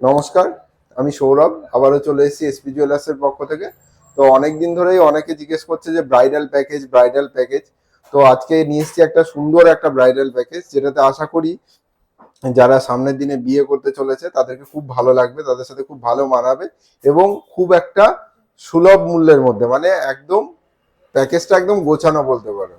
নমস্কার, আমি সৌরভ। আবারও চলে এসেছি এসপি জুয়েলার্সের পক্ষ থেকে। তো অনেক দিন ধরেই অনেকে জিজ্ঞেস করছে যে ব্রাইডাল প্যাকেজ। তো আজকে নিয়ে এসেছি একটা সুন্দর একটা ব্রাইডাল প্যাকেজ, যেটাতে আশা করি যারা সামনের দিনে বিয়ে করতে চলেছে তাদেরকে খুব ভালো লাগবে, তাদের সাথে খুব ভালো মানাবে এবং খুব একটা সুলভ মূল্যের মধ্যে, মানে একদম প্যাকেজটা একদম গোছানো বলতে পারো।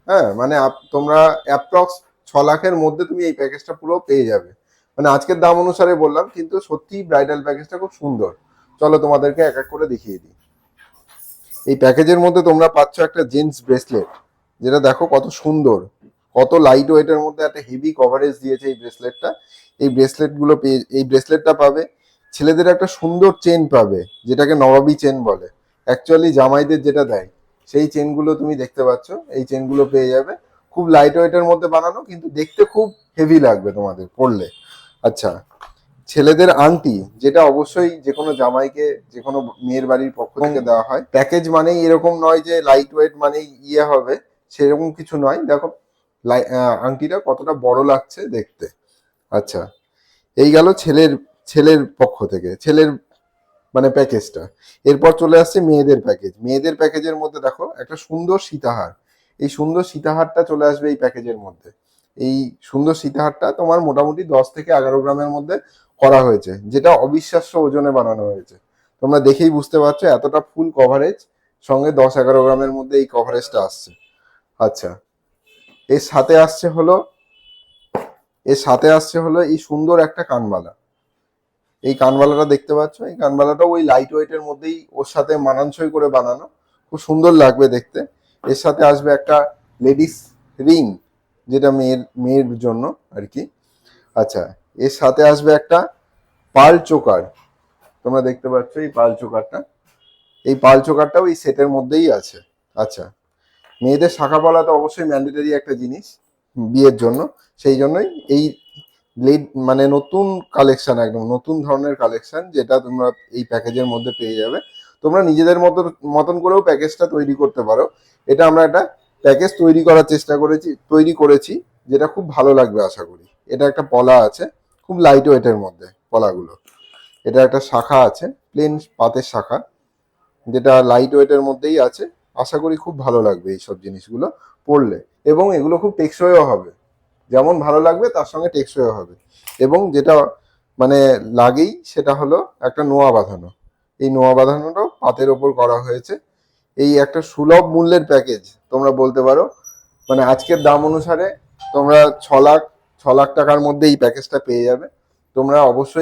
হ্যাঁ, মানে তোমরা অ্যাপ্রক্স 6 লাখের মধ্যে তুমি এই প্যাকেজটা পুরো পেয়ে যাবে। মানে আজকের দাম অনুসারে বললাম, কিন্তু সত্যি ব্রাইডাল প্যাকেজটা খুব সুন্দর। চলো তোমাদেরকে এক এক করে দেখিয়ে দিই। এই প্যাকেজের মধ্যে তোমরা পাচ্ছ একটা জেন্টস ব্রেসলেট, যেটা দেখো কত সুন্দর, কত লাইট ওয়েটের মধ্যে একটা হেভি কভারেজ দিয়েছে এই ব্রেসলেটটা। এই ব্রেসলেটটা পাবে। ছেলেদের একটা সুন্দর চেন পাবে, যেটাকে নবাবী চেন বলে। অ্যাকচুয়ালি জামাইদের যেটা দেয় সেই চেনগুলো তুমি দেখতে পাচ্ছ, এই চেনগুলো পেয়ে যাবে। খুব লাইট ওয়েটের মধ্যে বানানো, কিন্তু দেখতে খুব হেভি লাগবে তোমাদের পরলে। আচ্ছা, ছেলেদের আংটি, যেটা অবশ্যই যে কোনো জামাইকে যে কোনো মেয়ের বাড়ির পক্ষ থেকে দেওয়া হয়। প্যাকেজ মানেই এরকম নয় যে লাইট ওয়েট মানেই ইয়ে হবে, সেরকম কিছু নয়। দেখো আংটিটা কতটা বড় লাগছে দেখতে। আচ্ছা, এই গেল ছেলের ছেলের পক্ষ থেকে, ছেলের মানে প্যাকেজটা। এরপর চলে আসছে মেয়েদের প্যাকেজ। মেয়েদের প্যাকেজের মধ্যে দেখো একটা সুন্দর সীতাহার। এই সুন্দর সীতাহারটা চলে আসবে এই প্যাকেজের মধ্যে। এই সুন্দর সীতাহারটা তোমার মোটামুটি 10 থেকে 11 গ্রামের মধ্যে করা হয়েছে, যেটা অবিশ্বাস্য ওজনে বানানো হয়েছে। তোমরা দেখেই বুঝতে পারছো এতটা ফুল কভারেজ, সঙ্গে 10-11 গ্রামের মধ্যে এই কভারেজটা আসছে। আচ্ছা, এর সাথে আসছে হলো এই সুন্দর একটা কানবালা। এই কানবালাটা দেখতে পাচ্ছ, এই কানবালাটা ওই লাইট ওয়েটের মধ্যেই ওর সাথে মানানসই করে বানানো, খুব সুন্দর লাগবে দেখতে। এর সাথে আসবে একটা লেডিস রিং, যেটা মেয়ের জন্য আর কি। আচ্ছা, এর সাথে আসবে একটা পার্ল চোকার। তোমরা দেখতে পাচ্ছ এই পার্ল চোকারটা, এই পার্ল চোকারটাও এই সেটের মধ্যেই আছে। আচ্ছা, মেয়েদের শাখা পলা তো অবশ্যই ম্যান্ডেটরি একটা জিনিস বিয়ের জন্য। সেই জন্যই এই মানে নতুন কালেকশন, একদম নতুন ধরনের কালেকশন, যেটা তোমরা এই প্যাকেজের মধ্যে পেয়ে যাবে। তোমরা নিজেদের মতন করেও প্যাকেজটা তৈরি করতে পারো। এটা আমরা একটা প্যাকেজ তৈরি করেছি, যেটা খুব ভালো লাগবে আশা করি। এটা একটা পলা আছে, খুব লাইট ওয়েটের মধ্যে পলাগুলো। এটা একটা শাখা আছে, প্লেন পাতের শাখা, যেটা লাইট ওয়েটের মধ্যেই আছে। আশা করি খুব ভালো লাগবে এইসব জিনিসগুলো পরলে, এবং এগুলো খুব টেকসইও হবে। যেমন ভালো লাগবে তার সঙ্গে টেকসইও হবে। এবং যেটা মানে লাগেই সেটা হলো একটা নোয়া বাঁধানো। এই নোয়া বাঁধানোটাও পাতের ওপর করা হয়েছে। এই একটা সুলভ মূল্যের প্যাকেজ তোমরা বলতে পারো। মানে আজকের দাম অনুসারে তোমরা 6 লাখ টাকার মধ্যে এই প্যাকেজটা পেয়ে যাবে। তোমরা অবশ্যই